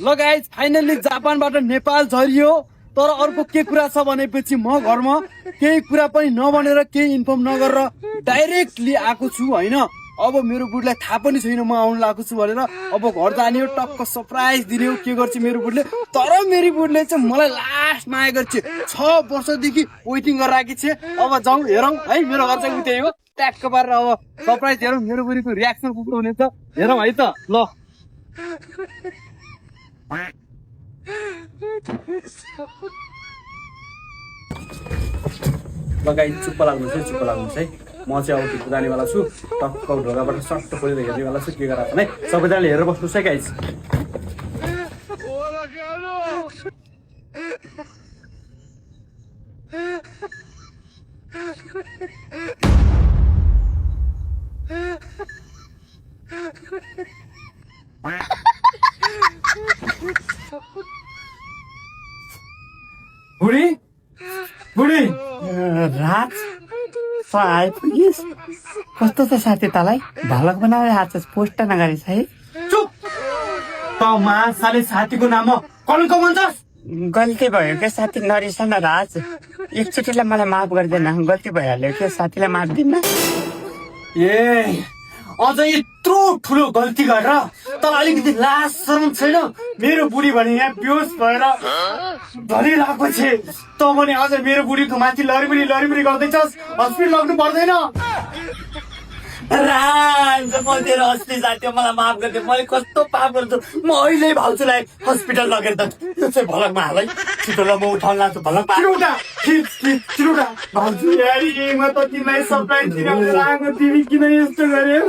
ल guys finally जापानबाट Nepal झरियो तर अर्को के कुरा छ भनेपछि म घरमा केही कुरा पनि नभनेर केही इन्फर्म नगरेर डाइरेक्टली आएको छु होइन। अब मेरो बुढीलाई थाहा पनि छैन म आउनु लागेको छु भनेर। अब घर जाने हो टक्क सरप्राइज दिने हो के गर्छ मेरो बुढीले। तर मेरी बुढीले चाहिँ मलाई लास्ट माया गर्छ। 6 वर्षदेखि वेटिङ गरेर राखी छ। अब जाउँ हेरौँ है मेरो घर चाहिँ उतै हो ट्याक्क पारेर अब सरप्राइज हेरौँ मेरो बुढीको रियाक्सन कस्तो हुनेछ हेरौँ है त ल। लगाइ चुप्प लाग्नुहोस् है म चाहिँ अब भित्र जानेवाला छु। टक्क ढोकाबाट सट्ट खोलेर हेर्नेवाला छु के गराएको है। सबैजनाले हेरेर बस्नुहोस् है गाइस। बुढी बुढी राज आइपुगिस् कस्तो छ साथी तलाई भालक बनाएर आछस् पोस्ट नगरिस् है। चुप त माछाले साथीको नाम कलङ्क भन्छस्। गल्ती भयो के साथी नरिस न राज एकचोटिलाई मलाई माफ गर्दैन गल्ती भइहाल्यो के साथीलाई माफ दिन्न। ए अझ यत्रो ठुलो गल्ती गरेर तर अलिकति लाज शरम छैन। मेरो बुढी भने यहाँ बेहोस भएर धरिरहेको छ त भने अझ मेरो बुढीको माथि लरिमरी गर्दैछस्। हस्पिटल लग्नु पर्दैन। राज म तेरो असली साथी हो मलाई माफ गरिदे मैले कस्तो पाप गर्छु म अहिले भाउजूलाई हस्पिटल लगेर त यो चाहिँ भलकमा हाल है छिटो ल म उठाउन लाग्छु भलक चिरुटा भाउजू यारी म त तिमीलाई सरप्राइज दिन आएको तिमी किन यस्तो गर्यो।